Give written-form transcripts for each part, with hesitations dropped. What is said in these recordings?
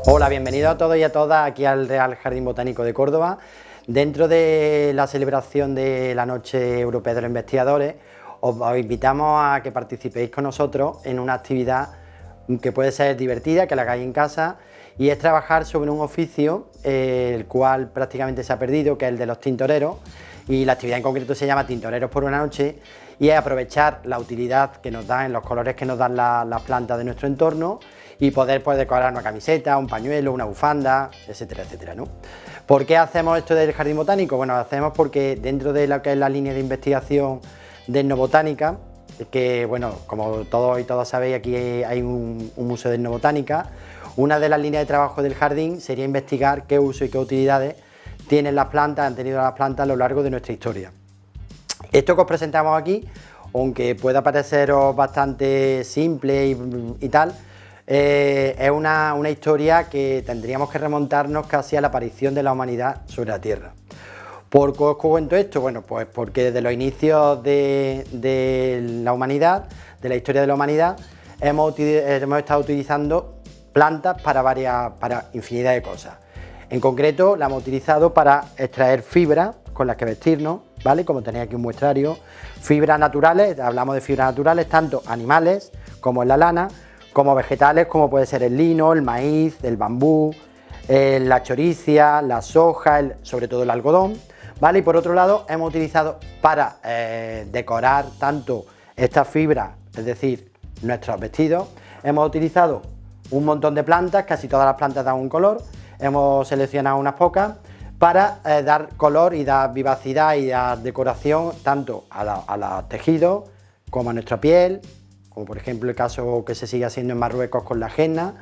Hola, bienvenidos a todos y a todas aquí al Real Jardín Botánico de Córdoba. Dentro de la celebración de la Noche Europea de los Investigadores, os invitamos a que participéis con nosotros en una actividad que puede ser divertida, que la hagáis en casa, y es trabajar sobre un oficio el cual prácticamente se ha perdido, que es el de los tintoreros, y la actividad en concreto se llama Tintoreros por una noche, y es aprovechar la utilidad que nos dan, los colores que nos dan las plantas de nuestro entorno, y poder decorar una camiseta, un pañuelo, una bufanda, etcétera, etcétera, ¿no? ¿Por qué hacemos esto del jardín botánico? Bueno, lo hacemos porque dentro de lo que es la línea de investigación de etnobotánica, que bueno, como todos y todas sabéis, aquí hay un museo de etnobotánica. Una de las líneas de trabajo del jardín sería investigar qué uso y qué utilidades tienen las plantas, han tenido las plantas a lo largo de nuestra historia. Esto que os presentamos aquí, aunque pueda pareceros bastante simple y tal, es una historia que tendríamos que remontarnos casi a la aparición de la humanidad sobre la Tierra. ¿Por qué os cuento esto? Bueno, pues porque desde los inicios de la humanidad, de la historia de la humanidad, hemos estado utilizando plantas para infinidad de cosas. En concreto, la hemos utilizado para extraer fibras con las que vestirnos, ¿vale? Como tenéis aquí un muestrario, fibras naturales, hablamos de fibras naturales, tanto animales como en la lana, como vegetales, como puede ser el lino, el maíz, el bambú, la choricia, la soja, sobre todo el algodón, ¿vale? Y por otro lado, hemos utilizado para decorar tanto estas fibras, es decir, nuestros vestidos, hemos utilizado un montón de plantas, casi todas las plantas dan un color, hemos seleccionado unas pocas para dar color y dar vivacidad y dar decoración tanto a los tejidos como a nuestra piel, como por ejemplo el caso que se sigue haciendo en Marruecos con la henna,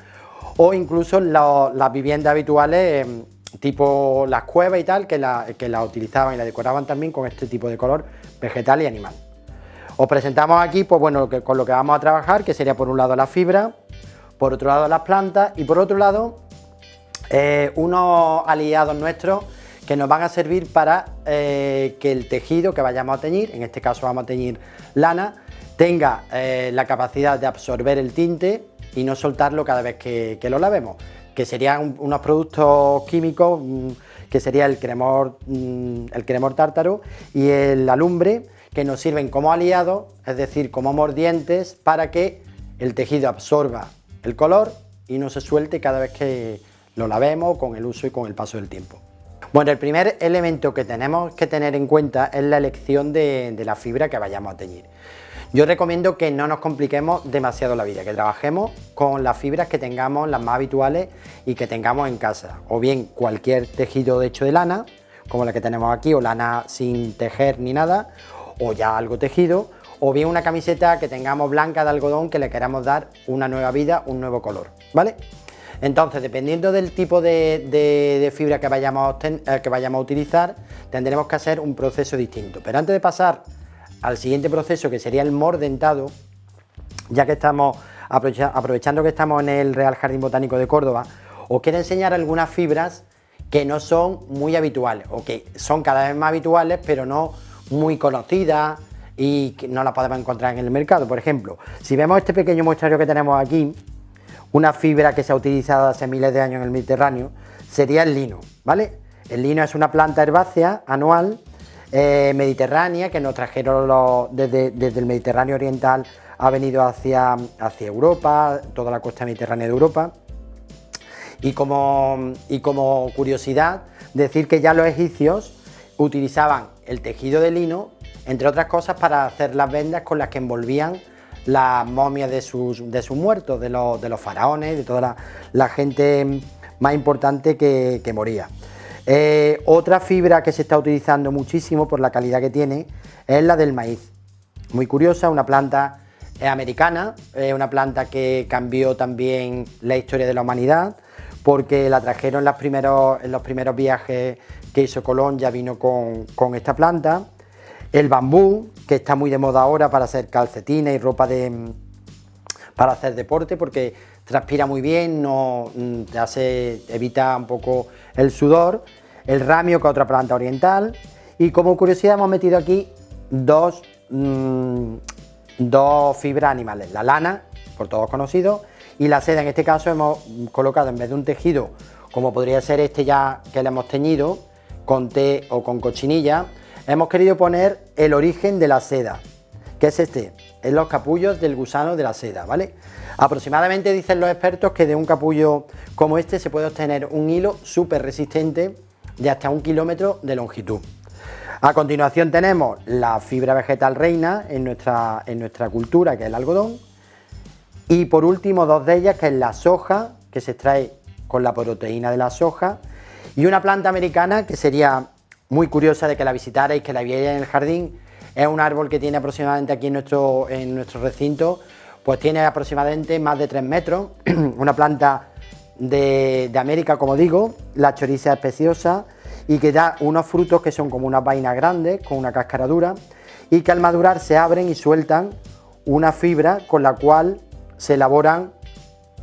o incluso las viviendas habituales tipo las cuevas y tal, que la utilizaban y la decoraban también con este tipo de color vegetal y animal. Os presentamos aquí, pues bueno, con lo que vamos a trabajar, que sería por un lado la fibra, por otro lado las plantas y por otro lado unos aliados nuestros que nos van a servir para que el tejido que vayamos a teñir, en este caso vamos a teñir lana, tenga la capacidad de absorber el tinte y no soltarlo cada vez que lo lavemos, que serían unos productos químicos que sería el cremor tártaro y el alumbre, que nos sirven como aliados, es decir, como mordientes para que el tejido absorba el color y no se suelte cada vez que lo lavemos con el uso y con el paso del tiempo. Bueno, el primer elemento que tenemos que tener en cuenta es la elección de la fibra que vayamos a teñir. Yo recomiendo que no nos compliquemos demasiado la vida, que trabajemos con las fibras que tengamos, las más habituales y que tengamos en casa, o bien cualquier tejido hecho de lana, como la que tenemos aquí, o lana sin tejer ni nada, o ya algo tejido, o bien una camiseta que tengamos blanca de algodón que le queramos dar una nueva vida, un nuevo color, ¿vale? Entonces, dependiendo del tipo de fibra que vayamos a utilizar, tendremos que hacer un proceso distinto. Pero antes de pasar al siguiente proceso, que sería el mordentado, ya que estamos aprovechando que estamos en el Real Jardín Botánico de Córdoba, os quiero enseñar algunas fibras que no son muy habituales, o que son cada vez más habituales, pero no muy conocidas y que no las podemos encontrar en el mercado. Por ejemplo, si vemos este pequeño muestrario que tenemos aquí, una fibra que se ha utilizado hace miles de años en el Mediterráneo, sería el lino, ¿vale? El lino es una planta herbácea anual mediterránea que nos trajeron desde el Mediterráneo oriental, ha venido hacia Europa, toda la costa mediterránea de Europa. Y como curiosidad, decir que ya los egipcios utilizaban el tejido de lino, entre otras cosas, para hacer las vendas con las que envolvían las momias de sus muertos, de los faraones, de toda la gente más importante que moría. Otra fibra que se está utilizando muchísimo por la calidad que tiene es la del maíz. Muy curiosa, una planta americana, una planta que cambió también la historia de la humanidad, porque la trajeron en los primeros viajes que hizo Colón, ya vino con esta planta. El bambú, que está muy de moda ahora para hacer calcetines y ropa para hacer deporte, porque transpira muy bien, evita un poco el sudor. El ramio, que es otra planta oriental. Y como curiosidad hemos metido aquí dos fibras animales, la lana, por todos conocidos, y la seda en este caso hemos colocado, en vez de un tejido como podría ser este ya que le hemos teñido con té o con cochinilla, hemos querido poner el origen de la seda, que es este, en los capullos del gusano de la seda, ¿vale? Aproximadamente dicen los expertos que de un capullo como este se puede obtener un hilo súper resistente de hasta 1 kilómetro de longitud. A continuación tenemos la fibra vegetal reina en nuestra cultura, que es el algodón, y por último dos de ellas, que es la soja, que se extrae con la proteína de la soja, y una planta americana que sería muy curiosa de que la visitarais, que la vierais en el jardín. Es un árbol que tiene aproximadamente aquí en nuestro recinto, pues tiene aproximadamente más de 3 metros, una planta de América, como digo, la choriza especiosa, y que da unos frutos que son como unas vainas grandes, con una cáscara dura, y que al madurar se abren y sueltan una fibra con la cual se elaboran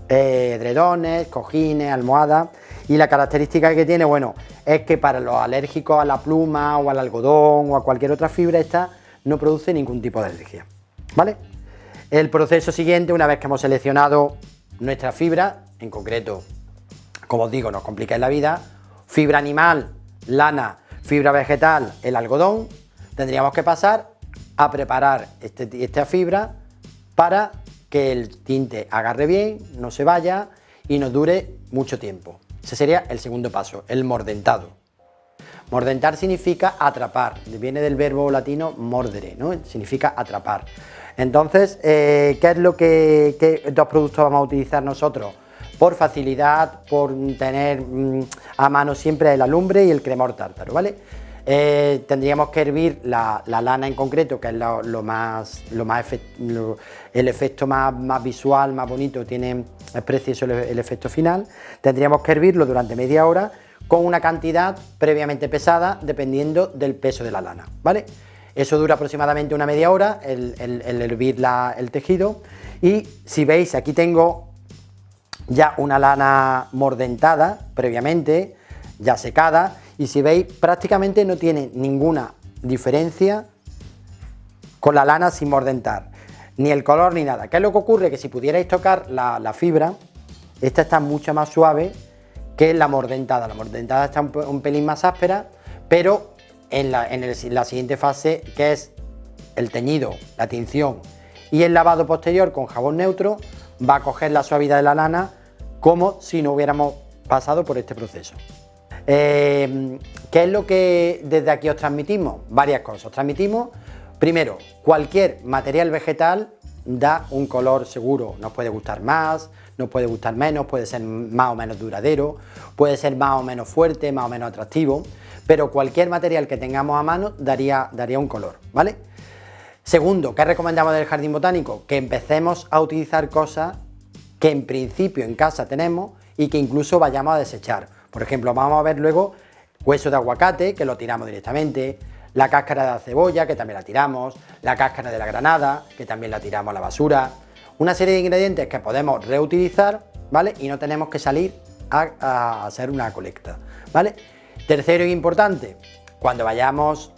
edredones, cojines, almohadas, y la característica que tiene, bueno, es que para los alérgicos a la pluma o al algodón o a cualquier otra fibra, esta no produce ningún tipo de alergia, ¿vale? El proceso siguiente, una vez que hemos seleccionado nuestra fibra, en concreto, como os digo, nos complica la vida, fibra animal, lana, fibra vegetal, el algodón, tendríamos que pasar a preparar esta fibra para que el tinte agarre bien, no se vaya y nos dure mucho tiempo. Ese sería el segundo paso, el mordentado. Mordentar significa atrapar, viene del verbo latino mordere, ¿no? Significa atrapar. Entonces, ¿qué es lo qué dos productos vamos a utilizar nosotros? Por facilidad, por tener a mano siempre la lumbre y el cremor tártaro, ¿vale? Tendríamos que hervir la lana en concreto, que es el efecto más visual, más bonito, es precioso el efecto final. Tendríamos que hervirlo durante media hora con una cantidad previamente pesada, dependiendo del peso de la lana, ¿vale? Eso dura aproximadamente una media hora, el hervir el tejido. Y si veis, aquí tengo ya una lana mordentada previamente, ya secada, y si veis prácticamente no tiene ninguna diferencia con la lana sin mordentar, ni el color ni nada. ¿Qué es lo que ocurre? Que si pudierais tocar la fibra, esta está mucho más suave que la mordentada está un pelín más áspera, pero en la siguiente fase, que es el teñido, la tinción y el lavado posterior con jabón neutro, va a coger la suavidad de la lana como si no hubiéramos pasado por este proceso. ¿Qué es lo que desde aquí os transmitimos? Varias cosas. Os transmitimos, primero, cualquier material vegetal da un color seguro. Nos puede gustar más, nos puede gustar menos, puede ser más o menos duradero, puede ser más o menos fuerte, más o menos atractivo, pero cualquier material que tengamos a mano daría un color, ¿vale? Segundo, ¿qué recomendamos del jardín botánico? Que empecemos a utilizar cosas que en principio en casa tenemos y que incluso vayamos a desechar. Por ejemplo, vamos a ver luego hueso de aguacate, que lo tiramos directamente, la cáscara de la cebolla, que también la tiramos, la cáscara de la granada, que también la tiramos a la basura. Una serie de ingredientes que podemos reutilizar, ¿vale? Y no tenemos que salir a hacer una colecta, ¿vale? Tercero y importante, cuando vayamos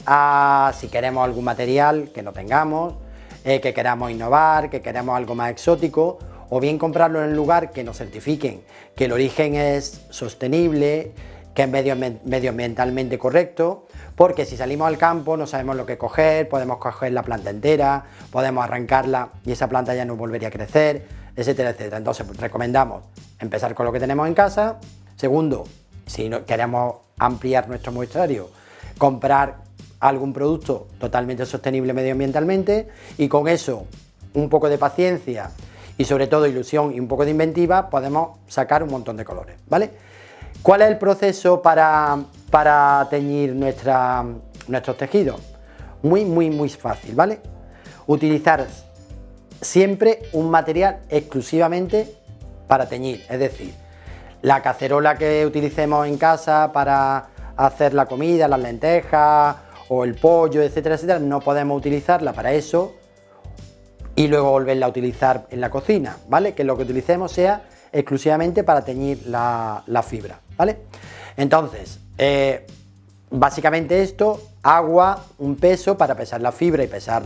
si queremos algún material que no tengamos, que queramos innovar, que queremos algo más exótico, o bien comprarlo en un lugar que nos certifiquen que el origen es sostenible, que es medioambientalmente correcto, porque si salimos al campo no sabemos lo que coger, podemos coger la planta entera, podemos arrancarla y esa planta ya no volvería a crecer, etcétera, etcétera. Entonces recomendamos empezar con lo que tenemos en casa. Segundo, si queremos ampliar nuestro muestrario, comprar algún producto totalmente sostenible medioambientalmente, y con eso un poco de paciencia y sobre todo ilusión y un poco de inventiva podemos sacar un montón de colores, ¿vale? ¿Cuál es el proceso para teñir nuestros tejidos? Muy fácil, ¿vale? Utilizar siempre un material exclusivamente para teñir, es decir, la cacerola que utilicemos en casa para hacer la comida, las lentejas o el pollo, etcétera, etcétera, no podemos utilizarla para eso y luego volverla a utilizar en la cocina, ¿vale? Que lo que utilicemos sea exclusivamente para teñir la fibra, ¿vale? Entonces, básicamente esto, agua, un peso para pesar la fibra y pesar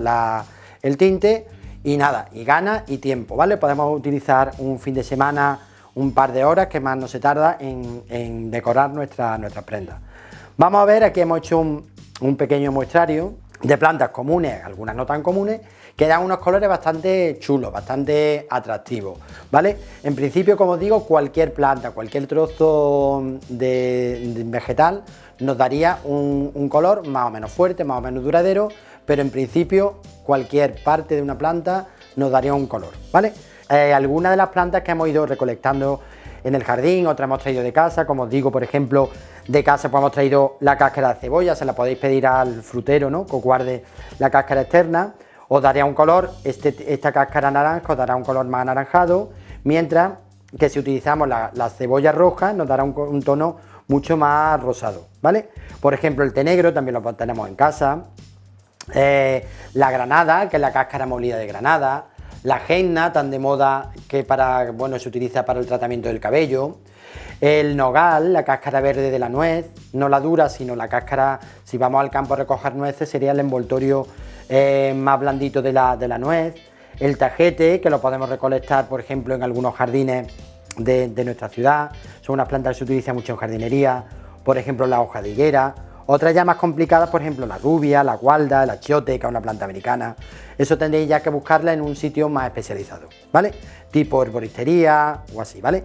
el tinte, y nada, y ganas y tiempo, ¿vale? Podemos utilizar un fin de semana, un par de horas que más no se tarda en decorar nuestras prendas. Vamos a ver, aquí hemos hecho un pequeño muestrario de plantas comunes, algunas no tan comunes, que dan unos colores bastante chulos, bastante atractivos, ¿vale? En principio, como os digo, cualquier planta, cualquier trozo de vegetal nos daría un color más o menos fuerte, más o menos duradero, pero en principio cualquier parte de una planta nos daría un color, ¿vale? Algunas de las plantas que hemos ido recolectando en el jardín, otras hemos traído de casa, como os digo, por ejemplo, de casa pues hemos traído la cáscara de cebolla, se la podéis pedir al frutero, ¿no?, que os guarde la cáscara externa, os daría un color, esta cáscara naranja os dará un color más anaranjado, mientras que si utilizamos la cebolla roja nos dará un tono mucho más rosado, ¿vale? Por ejemplo, el té negro también lo tenemos en casa, la granada, que es la cáscara molida de granada, la henna, tan de moda que se utiliza para el tratamiento del cabello, el nogal, la cáscara verde de la nuez, no la dura, sino la cáscara, si vamos al campo a recoger nueces, sería el envoltorio más blandito de la nuez, el tajete, que lo podemos recolectar, por ejemplo, en algunos jardines de nuestra ciudad, son unas plantas que se utilizan mucho en jardinería, por ejemplo, la hoja de higuera. Otras ya más complicadas, por ejemplo, la rubia, la gualda, la achiote, que es una planta americana. Eso tendréis ya que buscarla en un sitio más especializado, ¿vale? Tipo herboristería o así, ¿vale?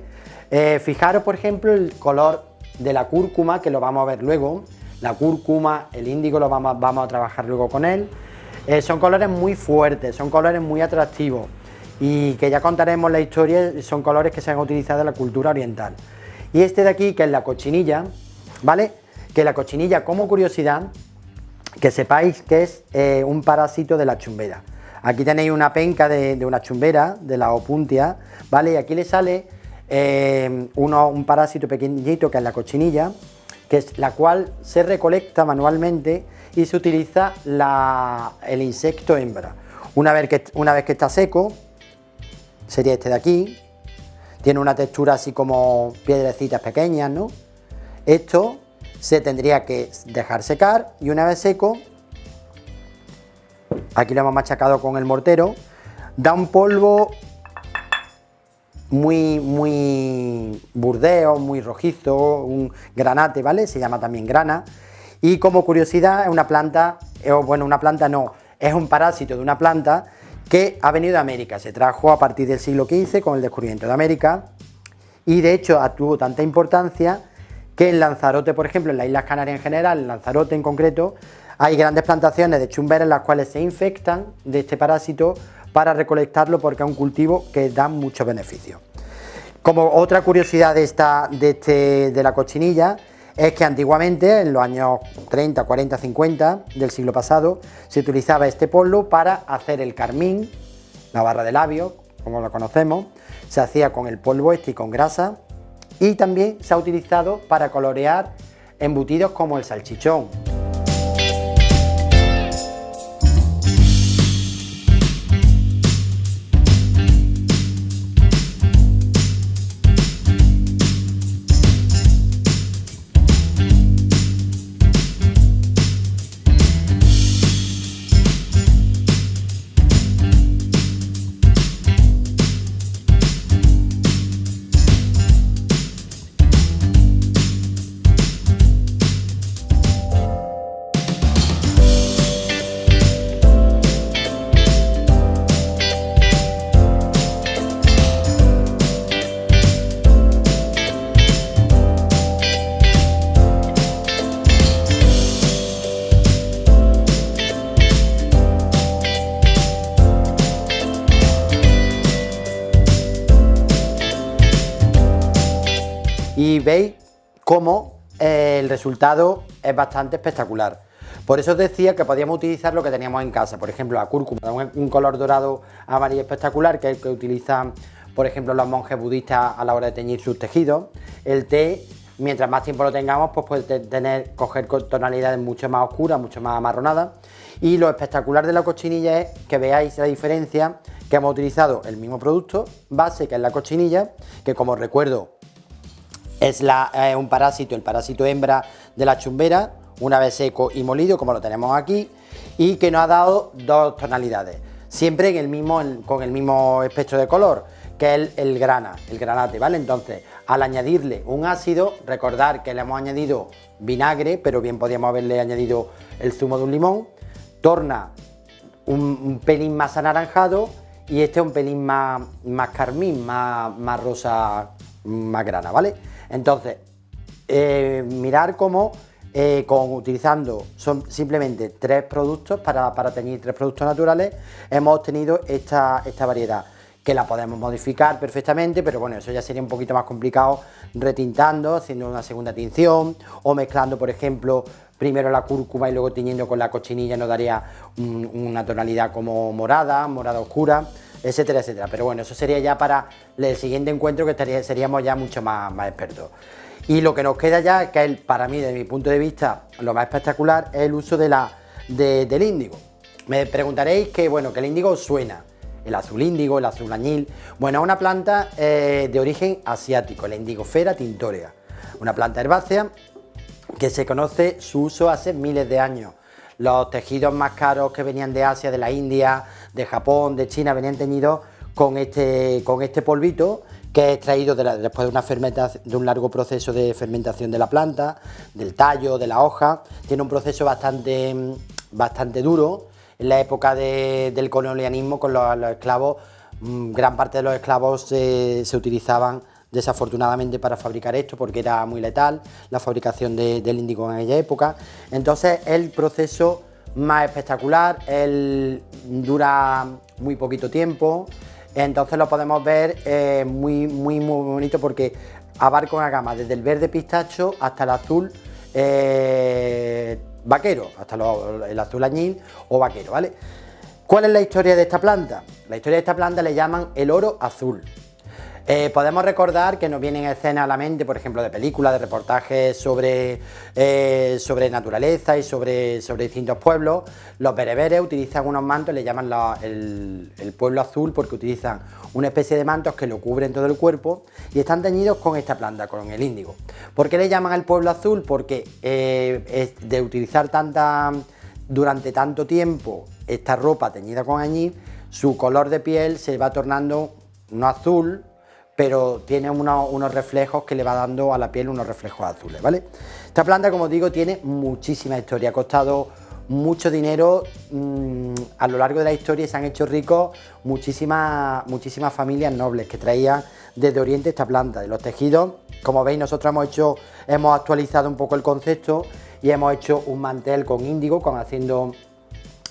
Fijaros, por ejemplo, el color de la cúrcuma, que lo vamos a ver luego. La cúrcuma, el índigo, lo vamos a trabajar luego con él. Son colores muy fuertes, son colores muy atractivos y que ya contaremos la historia, son colores que se han utilizado en la cultura oriental. Y este de aquí, que es la cochinilla, ¿vale? Que la cochinilla, como curiosidad, que sepáis que es un parásito de la chumbera. Aquí tenéis una penca de una chumbera, de la opuntia, ¿vale? Y aquí le sale un parásito pequeñito, que es la cochinilla, que es la cual se recolecta manualmente y se utiliza el insecto hembra. Una vez que está seco, sería este de aquí, tiene una textura así como piedrecitas pequeñas, ¿no? Esto se tendría que dejar secar y una vez seco, aquí lo hemos machacado con el mortero, da un polvo muy burdeo, muy rojizo, un granate, ¿vale? Se llama también grana. Y como curiosidad, es una planta, es un parásito de una planta que ha venido de América, se trajo a partir del siglo XV con el descubrimiento de América y de hecho tuvo tanta importancia que en Lanzarote, por ejemplo, en las Islas Canarias en general, en Lanzarote en concreto, hay grandes plantaciones de chumberas en las cuales se infectan de este parásito para recolectarlo porque es un cultivo que da muchos beneficios. Como otra curiosidad de la cochinilla, es que antiguamente, en los años 30, 40, 50 del siglo pasado, se utilizaba este polvo para hacer el carmín, la barra de labios, como lo conocemos, se hacía con el polvo y con grasa, y también se ha utilizado para colorear embutidos como el salchichón. Y veis cómo el resultado es bastante espectacular. Por eso os decía que podíamos utilizar lo que teníamos en casa, por ejemplo la cúrcuma, un color dorado amarillo espectacular, que es el que utilizan, por ejemplo, los monjes budistas a la hora de teñir sus tejidos. El té, mientras más tiempo lo tengamos, pues puede coger tonalidades mucho más oscuras, mucho más amarronadas. Y lo espectacular de la cochinilla es que veáis la diferencia, que hemos utilizado el mismo producto base, que es la cochinilla, que como recuerdo es un parásito, el parásito hembra de la chumbera, una vez seco y molido, como lo tenemos aquí, y que nos ha dado dos tonalidades. siempre con el mismo espectro de color, que es el granate, ¿vale? Entonces, al añadirle un ácido, recordar que le hemos añadido vinagre, pero bien podríamos haberle añadido el zumo de un limón, torna un pelín más anaranjado y este un pelín más carmín, más rosa, más grana, ¿vale? Entonces, mirar cómo utilizando simplemente 3 productos para teñir 3 productos naturales, hemos obtenido esta variedad, que la podemos modificar perfectamente, pero bueno, eso ya sería un poquito más complicado retintando, haciendo una segunda tinción o mezclando, por ejemplo, primero la cúrcuma y luego tiñendo con la cochinilla, nos daría una tonalidad como morada oscura, etcétera, etcétera. Pero bueno, eso sería ya para el siguiente encuentro, que seríamos ya mucho más expertos. Y lo que nos queda ya, que es para mí, desde mi punto de vista, lo más espectacular, es el uso del índigo. Me preguntaréis que el índigo os suena. El azul índigo, el azul añil. Bueno, es una planta de origen asiático, la Indigofera tintorea. Una planta herbácea que se conoce su uso hace miles de años. Los tejidos más caros que venían de Asia, de la India, de Japón, de China, venían teñidos con este polvito, que es extraído después de un largo proceso de fermentación de la planta, del tallo, de la hoja. Tiene un proceso bastante duro. En la época del colonialismo, con los esclavos, gran parte de los esclavos se utilizaban desafortunadamente para fabricar esto, porque era muy letal la fabricación del índigo en aquella época. Entonces, el proceso más espectacular, él dura muy poquito tiempo, entonces lo podemos ver muy bonito, porque abarca una gama desde el verde pistacho hasta el azul vaquero, hasta el azul añil o vaquero, ¿vale? ¿Cuál es la historia de esta planta? La historia de esta planta le llaman el oro azul. Podemos recordar que nos vienen escenas a la mente, por ejemplo, de películas, de reportajes sobre naturaleza y sobre distintos pueblos. Los bereberes utilizan unos mantos, le llaman el pueblo azul, porque utilizan una especie de mantos que lo cubren todo el cuerpo y están teñidos con esta planta, con el índigo. ¿Por qué le llaman el pueblo azul? Porque de utilizar durante tanto tiempo esta ropa teñida con añil, su color de piel se va tornando no azul, pero tiene unos reflejos que le va dando a la piel unos reflejos azules, ¿vale? Esta planta, como digo, tiene muchísima historia, ha costado mucho dinero a lo largo de la historia, y se han hecho ricos muchísimas familias nobles que traían desde Oriente esta planta. De los tejidos, como veis, nosotros hemos actualizado un poco el concepto y hemos hecho un mantel con índigo, haciendo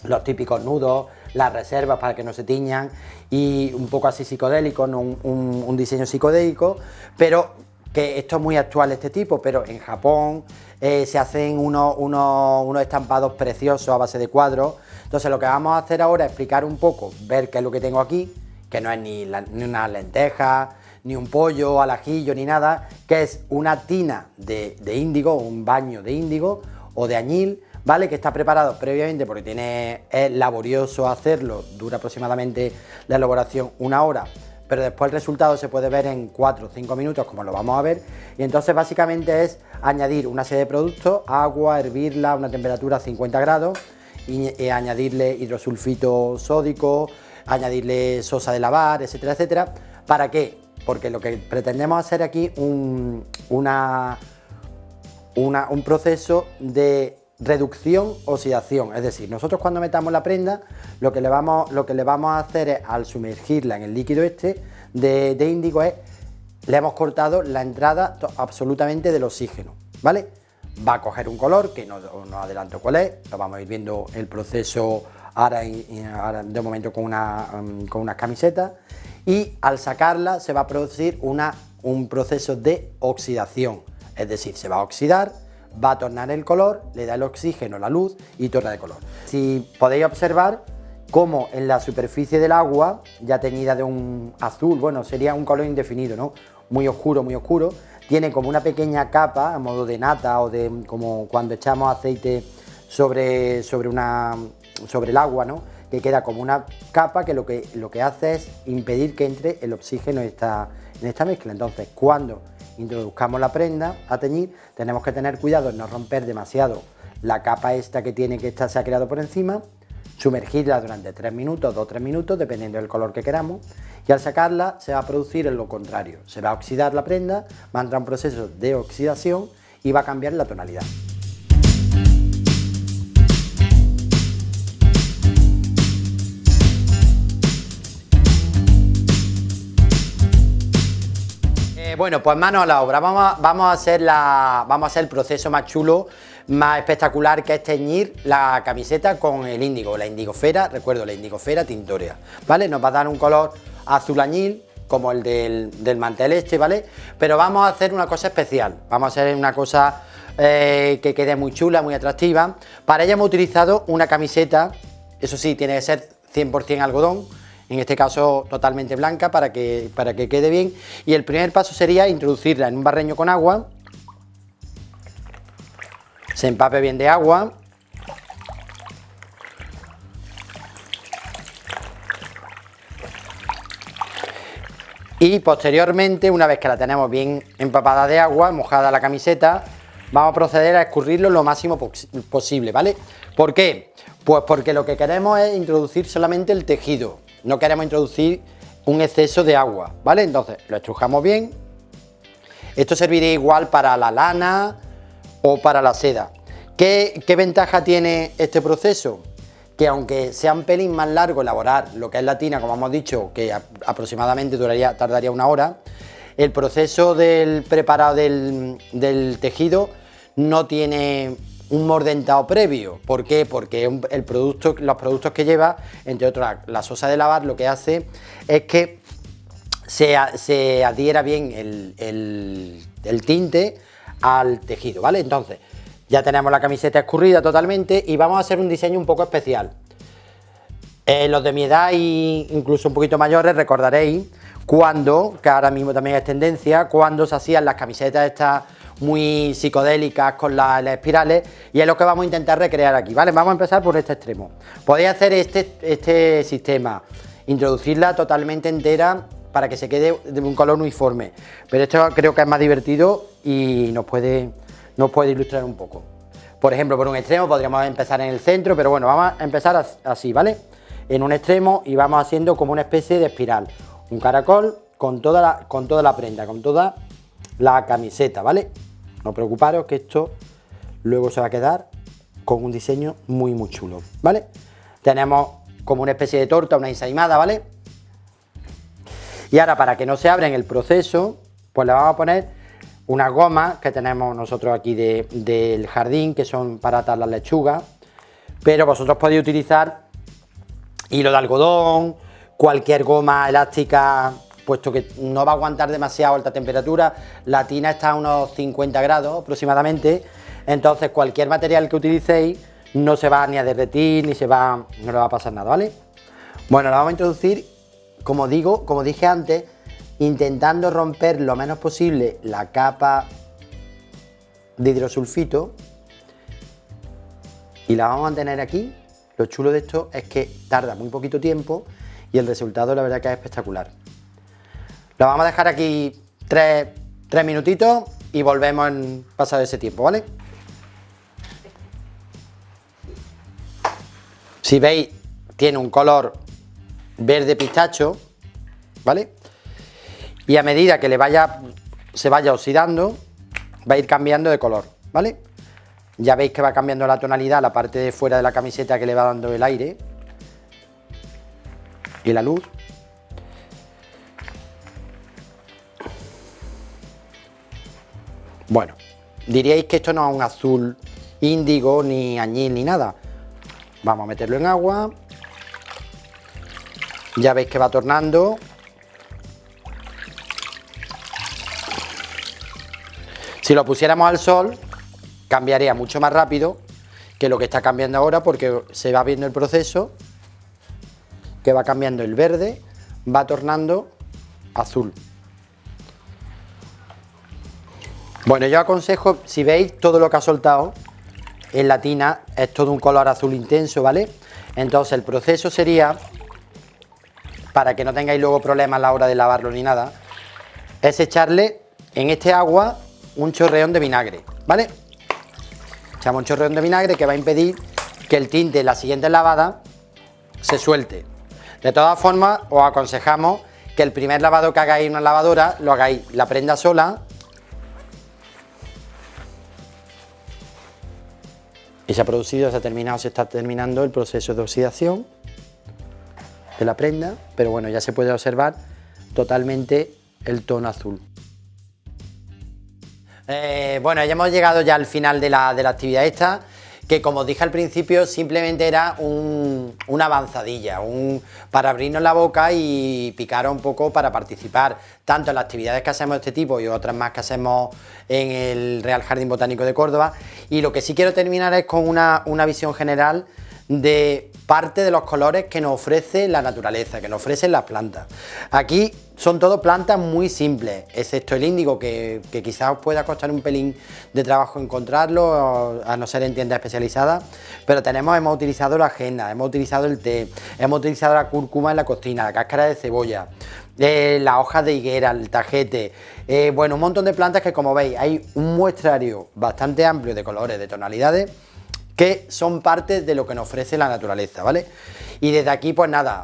los típicos nudos, las reservas para que no se tiñan, y un poco así psicodélico, ¿no? un diseño psicodélico, pero que esto es muy actual, este tipo, pero en Japón se hacen unos estampados preciosos a base de cuadros. Entonces lo que vamos a hacer ahora es explicar un poco, ver qué es lo que tengo aquí, que no es ni unas lentejas, ni un pollo al ajillo, ni nada, que es una tina de índigo, un baño de índigo o de añil, ¿vale? Que está preparado previamente, porque es laborioso hacerlo, dura aproximadamente la elaboración 1 hora, pero después el resultado se puede ver en 4 o 5 minutos, como lo vamos a ver. Y entonces básicamente es añadir una serie de productos, agua, hervirla a una temperatura a 50 grados y añadirle hidrosulfito sódico, añadirle sosa de lavar, etcétera, etcétera. ¿Para qué? Porque lo que pretendemos hacer aquí un proceso de reducción-oxidación, es decir, nosotros cuando metamos la prenda, lo que le vamos a hacer es, al sumergirla en el líquido de índigo, le hemos cortado la entrada absolutamente del oxígeno, ¿vale? Va a coger un color que no adelanto cuál es, lo vamos a ir viendo el proceso ahora de momento con unas camisetas, y al sacarla se va a producir un proceso de oxidación, es decir, se va a oxidar, va a tornar el color, le da el oxígeno, la luz y torna de color. Si podéis observar cómo en la superficie del agua, ya teñida de un azul, bueno, sería un color indefinido, ¿no? Muy oscuro, tiene como una pequeña capa a modo de nata, o como cuando echamos aceite sobre el agua, ¿no? Que queda como una capa que lo que hace es impedir que entre el oxígeno en esta mezcla. Entonces, cuando introduzcamos la prenda a teñir, tenemos que tener cuidado en no romper demasiado la capa esta que se ha creado por encima, sumergirla durante 3 minutos, 2 o 3 minutos, dependiendo del color que queramos, y al sacarla se va a producir en lo contrario, se va a oxidar la prenda, va a entrar un proceso de oxidación y va a cambiar la tonalidad. Bueno, pues manos a la obra, vamos a hacer el proceso más chulo, más espectacular, que es teñir la camiseta con el índigo, la indigofera, recuerdo, la indigofera tintorea, ¿vale? Nos va a dar un color azul añil, como el del mantel este, ¿vale? Pero vamos a hacer una cosa especial, vamos a hacer una cosa que quede muy chula, muy atractiva. Para ello hemos utilizado una camiseta, eso sí, tiene que ser 100% algodón, en este caso totalmente blanca para que quede bien, y el primer paso sería introducirla en un barreño con agua, se empape bien de agua, y posteriormente, una vez que la tenemos bien empapada de agua, mojada la camiseta, vamos a proceder a escurrirlo lo máximo posible, ¿vale? ¿Por qué? Pues porque lo que queremos es introducir solamente el tejido, no queremos introducir un exceso de agua, ¿vale? Entonces lo estrujamos bien. Esto serviría igual para la lana o para la seda. ¿Qué ventaja tiene este proceso? Que aunque sea un pelín más largo elaborar lo que es la tina, como hemos dicho, que aproximadamente tardaría 1 hora, el proceso del preparado del tejido no tiene un mordentado previo. ¿Por qué? Porque los productos que lleva, entre otros la sosa de lavar, lo que hace es que se adhiera bien el tinte al tejido, ¿vale? Entonces ya tenemos la camiseta escurrida totalmente y vamos a hacer un diseño un poco especial. Los de mi edad e incluso un poquito mayores recordaréis cuando, que ahora mismo también es tendencia, cuando se hacían las camisetas estas muy psicodélicas con las espirales, y es lo que vamos a intentar recrear aquí, ¿vale? Vamos a empezar por este extremo. Podéis hacer este sistema, introducirla totalmente entera para que se quede de un color uniforme, pero esto creo que es más divertido y nos puede ilustrar un poco. Por ejemplo, por un extremo podríamos empezar en el centro, pero bueno, vamos a empezar así, ¿vale? En un extremo, y vamos haciendo como una especie de espiral, un caracol con toda la prenda, con toda la camiseta, ¿vale? No preocuparos que esto luego se va a quedar con un diseño muy muy chulo, ¿vale? Tenemos como una especie de torta, una ensaimada, ¿vale? Y ahora, para que no se abra en el proceso, pues le vamos a poner unas gomas que tenemos nosotros aquí del jardín, que son para atar las lechugas, pero vosotros podéis utilizar hilo de algodón, cualquier goma elástica, puesto que no va a aguantar demasiado alta temperatura. La tina está a unos 50 grados aproximadamente, entonces cualquier material que utilicéis no se va ni a derretir, no le va a pasar nada, ¿vale? Bueno, la vamos a introducir, como dije antes, intentando romper lo menos posible la capa de hidrosulfito, y la vamos a mantener aquí. Lo chulo de esto es que tarda muy poquito tiempo y el resultado la verdad que es espectacular. Lo vamos a dejar aquí 3 minutitos y volvemos en pasado ese tiempo, ¿vale? Si veis, tiene un color verde pistacho, ¿vale? Y a medida que se vaya oxidando, va a ir cambiando de color, ¿vale? Ya veis que va cambiando la tonalidad, la parte de fuera de la camiseta, que le va dando el aire y la luz. Bueno, diríais que esto no es un azul índigo, ni añil, ni nada. Vamos a meterlo en agua. Ya veis que va tornando. Si lo pusiéramos al sol, cambiaría mucho más rápido que lo que está cambiando ahora, porque se va viendo el proceso, que va cambiando el verde, va tornando azul. Bueno, yo aconsejo, si veis todo lo que ha soltado en la tina, es todo un color azul intenso, ¿vale? Entonces el proceso sería, para que no tengáis luego problemas a la hora de lavarlo ni nada, es echarle en este agua un chorreón de vinagre, ¿vale? Echamos un chorreón de vinagre que va a impedir que el tinte en la siguiente lavada se suelte. De todas formas, os aconsejamos que el primer lavado que hagáis en una lavadora lo hagáis la prenda sola y se ha producido, se ha terminado, se está terminando el proceso de oxidación de la prenda, pero bueno, ya se puede observar totalmente el tono azul. Bueno, ya hemos llegado ya al final de la actividad esta, que como os dije al principio simplemente era una avanzadilla, para abrirnos la boca y picar un poco para participar tanto en las actividades que hacemos de este tipo y otras más que hacemos en el Real Jardín Botánico de Córdoba. Y lo que sí quiero terminar es con una visión general de parte de los colores que nos ofrece la naturaleza, que nos ofrecen las plantas. Aquí son todo plantas muy simples, excepto el índigo, que quizás os pueda costar un pelín de trabajo encontrarlo, a no ser en tiendas especializadas, pero hemos utilizado la henna, hemos utilizado el té, hemos utilizado la cúrcuma en la cocina, la cáscara de cebolla, las hojas de higuera, el tajete, bueno, un montón de plantas que, como veis, hay un muestrario bastante amplio de colores, de tonalidades, que son parte de lo que nos ofrece la naturaleza, ¿vale? Y desde aquí, pues nada,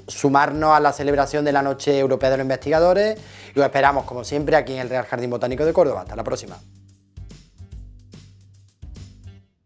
sumarnos a la celebración de la Noche Europea de los Investigadores y os esperamos, como siempre, aquí en el Real Jardín Botánico de Córdoba. Hasta la próxima.